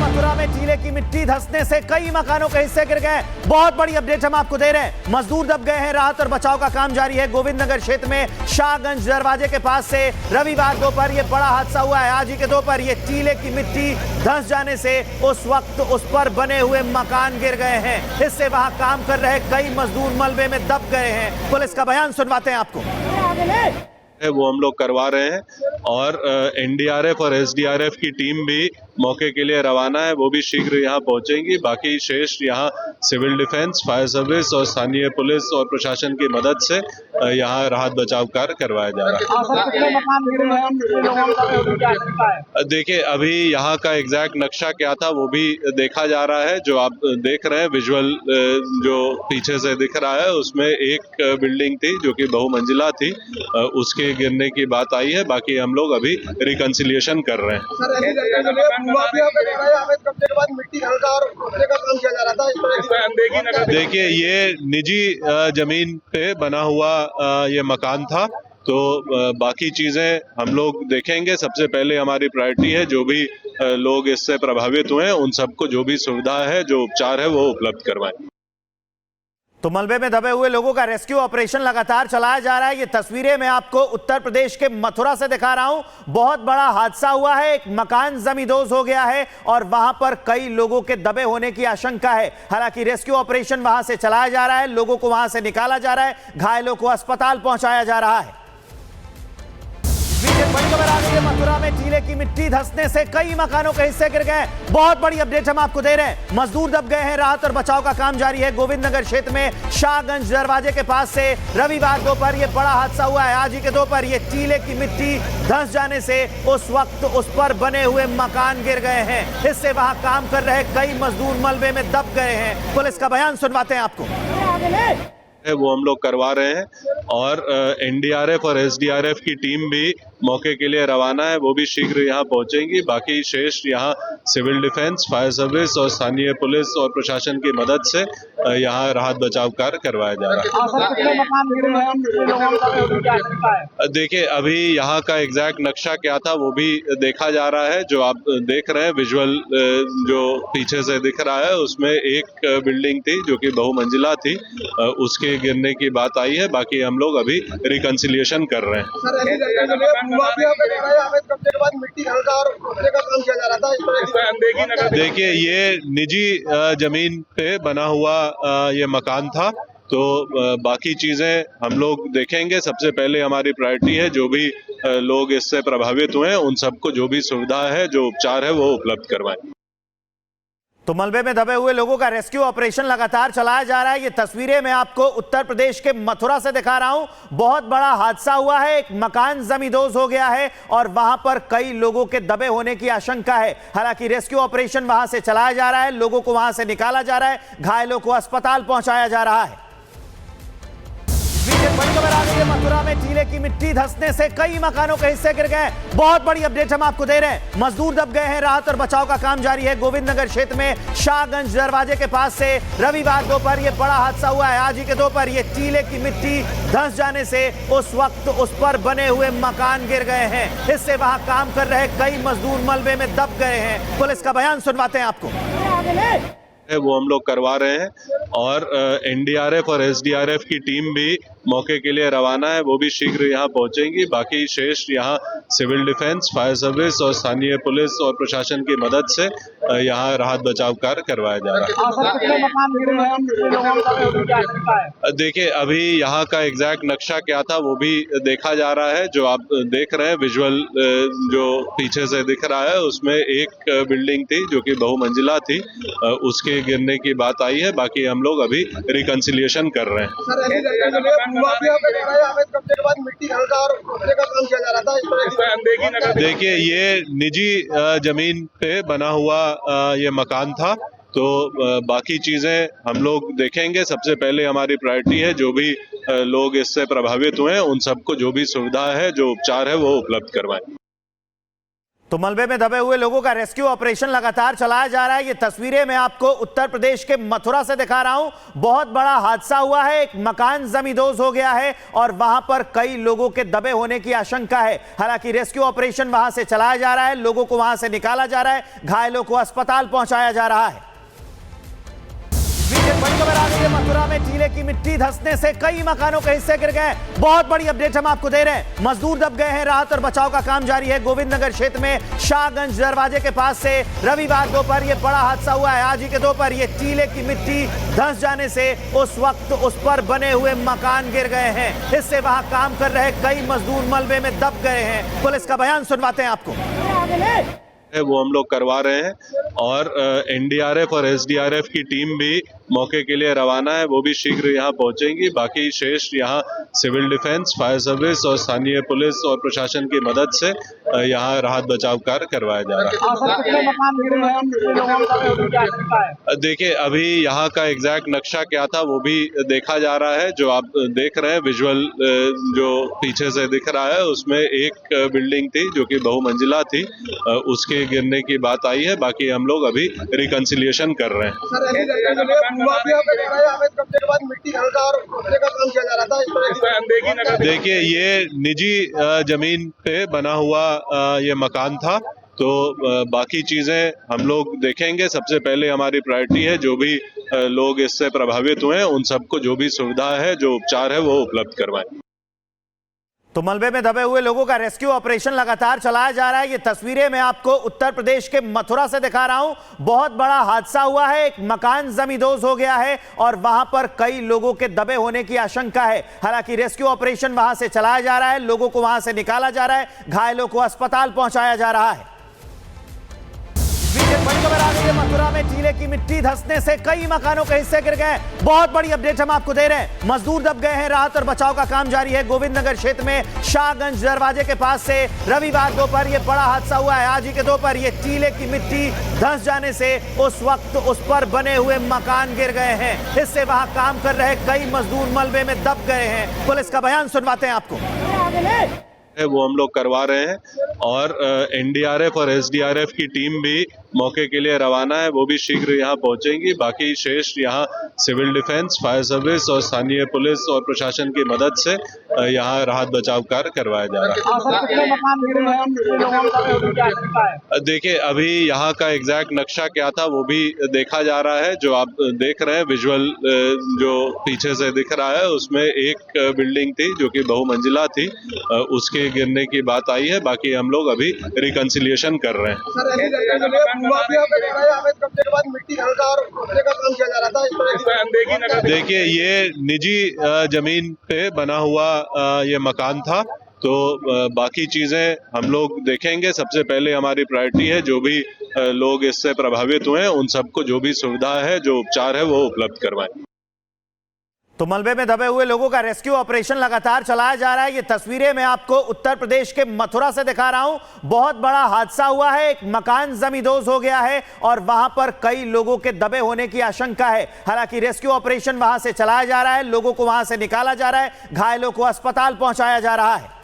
मथुरा में टीले की मिट्टी धंसने से कई मकानों के हिस्से गिर गए। बहुत बड़ी अपडेट हम आपको दे रहे हैं। मजदूर दब गए हैं, राहत और बचाव का काम जारी है। गोविंद नगर क्षेत्र में शाहगंज दरवाजे के पास से रविवार दोपहर ये बड़ा हादसा हुआ है। आज ही के दोपहर ये टीले की मिट्टी धंस जाने से उस वक्त उस पर बने हुए मकान गिर गए हैं। इससे वहां काम कर रहे कई मजदूर मलबे में दब गए हैं। पुलिस का बयान सुनवाते हैं आपको। वो हम लोग करवा रहे हैं और एनडीआरएफ और एसडीआरएफ की टीम भी मौके के लिए रवाना है। वो भी शीघ्र यहाँ पहुंचेंगी। बाकी शेष यहाँ सिविल डिफेंस, फायर सर्विस और स्थानीय पुलिस और प्रशासन की मदद से यहाँ राहत बचाव कार्य करवाया जा रहा है। देखिए, अभी यहाँ का एग्जैक्ट नक्शा क्या था वो भी देखा जा रहा है। जो आप देख रहे हैं विजुअल जो पीछे से दिख रहा है, उसमें एक बिल्डिंग थी जो कि बहुमंजिला थी, उसके गिरने की बात आई है। बाकी हम लोग अभी रिकंसिलिएशन कर रहे हैं। देखिए, ये निजी जमीन पे बना हुआ ये मकान था, तो बाकी चीजें हम लोग देखेंगे। सबसे पहले हमारी प्रायोरिटी है जो भी लोग इससे प्रभावित हुए हैं उन सबको जो भी सुविधा है, जो उपचार है, वो उपलब्ध करवाएं। तो मलबे में दबे हुए लोगों का रेस्क्यू ऑपरेशन लगातार चलाया जा रहा है। ये तस्वीरें मैं आपको उत्तर प्रदेश के मथुरा से दिखा रहा हूं। बहुत बड़ा हादसा हुआ है, एक मकान जमींदोज हो गया है और वहां पर कई लोगों के दबे होने की आशंका है। हालांकि रेस्क्यू ऑपरेशन वहां से चलाया जा रहा है, लोगों को वहां से निकाला जा रहा है, घायलों को अस्पताल पहुंचाया जा रहा है। बड़ी खबर आ गई है, मथुरा में टीले की मिट्टी धंसने से कई मकानों के हिस्से गिर गए। बहुत बड़ी अपडेट हम आपको दे रहे हैं। मजदूर दब गए हैं, राहत और बचाव का काम जारी है। गोविंद नगर क्षेत्र में शाहगंज दरवाजे के पास से रविवार दोपहर ये बड़ा हादसा हुआ है। आज ही के दोपहर ये टीले की मिट्टी धंस जाने से उस वक्त उस पर बने हुए मकान गिर गए हैं। इससे वहां काम कर रहे कई मजदूर मलबे में दब गए हैं। पुलिस का बयान सुनवाते हैं आपको। वो हम लोग करवा रहे हैं और एनडीआरएफ और एसडीआरएफ की टीम भी मौके के लिए रवाना है। वो भी शीघ्र यहाँ पहुंचेंगी। बाकी शेष यहाँ सिविल डिफेंस, फायर सर्विस और स्थानीय पुलिस और प्रशासन की मदद से यहाँ राहत बचाव कार्य करवाया जा रहा है। देखिए, अभी यहाँ का एग्जैक्ट नक्शा क्या था वो भी देखा जा रहा है। जो आप देख रहे हैं विजुअल जो पीछे से दिख रहा है, उसमें एक बिल्डिंग थी जो कि बहुमंजिला थी, उसके गिरने की बात आई है। बाकी हम लोग अभी रिकंसिलिएशन कर रहे हैं। देखिए, ये निजी जमीन पे बना हुआ ये मकान था, तो बाकी चीजें हम लोग देखेंगे। सबसे पहले हमारी प्रायोरिटी है जो भी लोग इससे प्रभावित हुए हैं उन सबको जो भी सुविधा है, जो उपचार है, वो उपलब्ध करवाएं। तो मलबे में दबे हुए लोगों का रेस्क्यू ऑपरेशन लगातार चलाया जा रहा है। ये तस्वीरें मैं आपको उत्तर प्रदेश के मथुरा से दिखा रहा हूं। बहुत बड़ा हादसा हुआ है, एक मकान जमींदोज हो गया है और वहां पर कई लोगों के दबे होने की आशंका है। हालांकि रेस्क्यू ऑपरेशन वहां से चलाया जा रहा है, लोगों को वहां से निकाला जा रहा है, घायलों को अस्पताल पहुंचाया जा रहा है। बड़ी खबर आ गई है, मथुरा में टीले की मिट्टी धंसने से कई मकानों के हिस्से गिर गए। बहुत बड़ी अपडेट हम आपको दे रहे हैं। मजदूर दब गए हैं, राहत और बचाव का काम जारी है। गोविंद नगर क्षेत्र में शाहगंज दरवाजे के पास से रविवार दोपहर ये बड़ा हादसा हुआ है। आज ही के दोपहर ये टीले की मिट्टी धंस जाने से उस वक्त उस पर बने हुए मकान गिर गए हैं। इससे वहां काम कर रहे कई मजदूर मलबे में दब गए हैं। पुलिस का बयान सुनवाते हैं आपको। वो हम लोग करवा रहे हैं और एनडीआरएफ और एसडीआरएफ की टीम भी मौके के लिए रवाना है। वो भी शीघ्र यहाँ पहुंचेंगी। बाकी शेष यहाँ सिविल डिफेंस, फायर सर्विस और स्थानीय पुलिस और प्रशासन की मदद से यहाँ राहत बचाव कार्य करवाया जा रहा है। देखिए, अभी यहाँ का एग्जैक्ट नक्शा क्या था वो भी देखा जा रहा है। जो आप देख रहे हैं विजुअल जो पीछे से दिख रहा है, उसमें एक बिल्डिंग थी जो कि बहुमंजिला थी, उसके गिरने की बात आई है। बाकी हम लोग अभी रिकंसिलिएशन कर रहे हैं। देखिए, ये निजी जमीन पे बना हुआ ये मकान था, तो बाकी चीजें हम लोग देखेंगे। सबसे पहले हमारी प्रायोरिटी है जो भी लोग इससे प्रभावित हुए हैं उन सबको जो भी सुविधा है, जो उपचार है, वो उपलब्ध करवाएं। तो मलबे में दबे हुए लोगों का रेस्क्यू ऑपरेशन लगातार चलाया जा रहा है। ये तस्वीरें मैं आपको उत्तर प्रदेश के मथुरा से दिखा रहा हूं। बहुत बड़ा हादसा हुआ है, एक मकान जमींदोज हो गया है और वहां पर कई लोगों के दबे होने की आशंका है। हालांकि रेस्क्यू ऑपरेशन वहां से चलाया जा रहा है, लोगों को वहां से निकाला जा रहा है, घायलों को अस्पताल पहुंचाया जा रहा है। बड़ी खबर आ गई है, मथुरा में टीले की मिट्टी धंसने से कई मकानों के हिस्से गिर गए। बहुत बड़ी अपडेट हम आपको दे रहे हैं। मजदूर दब गए हैं, राहत और बचाव का काम जारी है। गोविंद नगर क्षेत्र में शाहगंज दरवाजे के पास से रविवार दोपहर ये बड़ा हादसा हुआ है। आज ही के दोपहर ये टीले की मिट्टी धंस जाने से उस वक्त उस पर बने हुए मकान गिर गए हैं। इससे वहां काम कर रहे कई मजदूर मलबे में दब गए हैं। पुलिस का बयान सुनवाते हैं आपको। वो हम लोग करवा रहे हैं और एनडीआरएफ और एसडीआरएफ की टीम भी मौके के लिए रवाना है, वो भी शीघ्र यहाँ पहुंचेंगी। बाकी शेष यहाँ सिविल डिफेंस, फायर सर्विस और स्थानीय पुलिस और प्रशासन की मदद से यहाँ राहत बचाव कार्य करवाया जा रहा है। देखिए, अभी यहाँ का एग्जैक्ट नक्शा क्या था वो भी देखा जा रहा है। जो आप देख रहे हैं विजुअल जो पीछे से दिख रहा है, उसमें एक बिल्डिंग थी जो कि बहुमंजिला थी, उसके गिरने की बात आई है। बाकी हम लोग अभी रिकंसिलिएशन कर रहे हैं। देखिए, ये निजी जमीन पे बना हुआ ये मकान था, तो बाकी चीजें हम लोग देखेंगे। सबसे पहले हमारी प्रायोरिटी है जो भी लोग इससे प्रभावित हुए हैं उन सबको जो भी सुविधा है, जो उपचार है, वो उपलब्ध करवाएं। तो मलबे में दबे हुए लोगों का रेस्क्यू ऑपरेशन लगातार चलाया जा रहा है। ये तस्वीरें मैं आपको उत्तर प्रदेश के मथुरा से दिखा रहा हूं। बहुत बड़ा हादसा हुआ है, एक मकान जमींदोज हो गया है और वहां पर कई लोगों के दबे होने की आशंका है। हालांकि रेस्क्यू ऑपरेशन वहां से चलाया जा रहा है, लोगों को वहां से निकाला जा रहा है, घायलों को अस्पताल पहुंचाया जा रहा है। बड़ी खबर आ गई है, मथुरा में टीले की मिट्टी धंसने से कई मकानों के हिस्से गिर गए। बहुत बड़ी अपडेट हम आपको दे रहे हैं। मजदूर दब गए हैं, राहत और बचाव का काम जारी है। गोविंद नगर क्षेत्र में शाहगंज दरवाजे के पास से रविवार दोपहर ये बड़ा हादसा हुआ है। आज ही के दोपहर ये टीले की मिट्टी धंस जाने से उस वक्त उस पर बने हुए मकान गिर गए हैं। इससे वहां काम कर रहे कई मजदूर मलबे में दब गए हैं। पुलिस का बयान सुनवाते हैं आपको। वो हम लोग करवा रहे हैं और एनडीआरएफ और एसडीआरएफ की टीम भी मौके के लिए रवाना है, वो भी शीघ्र यहाँ पहुंचेंगी। बाकी शेष यहाँ सिविल डिफेंस, फायर सर्विस और स्थानीय पुलिस और प्रशासन की मदद से यहाँ राहत बचाव कार्य करवाया जा रहा है। देखिए, अभी यहाँ का एग्जैक्ट नक्शा क्या था वो भी देखा जा रहा है। जो आप देख रहे हैं विजुअल जो पीछे से दिख रहा है, उसमें एक बिल्डिंग थी जो कि बहुमंजिला थी, उसके गिरने की बात आई है। बाकी हम लोग अभी रिकंसिलिएशन कर रहे हैं। देखिए, ये निजी जमीन पे बना हुआ ये मकान था, तो बाकी चीजें हम लोग देखेंगे। सबसे पहले हमारी प्रायोरिटी है जो भी लोग इससे प्रभावित हुए हैं उन सबको जो भी सुविधा है, जो उपचार है, वो उपलब्ध करवाएं। तो मलबे में दबे हुए लोगों का रेस्क्यू ऑपरेशन लगातार चलाया जा रहा है। ये तस्वीरें मैं आपको उत्तर प्रदेश के मथुरा से दिखा रहा हूं। बहुत बड़ा हादसा हुआ है, एक मकान जमींदोज हो गया है और वहां पर कई लोगों के दबे होने की आशंका है। हालांकि रेस्क्यू ऑपरेशन वहां से चलाया जा रहा है, लोगों को वहां से निकाला जा रहा है, घायलों को अस्पताल पहुंचाया जा रहा है।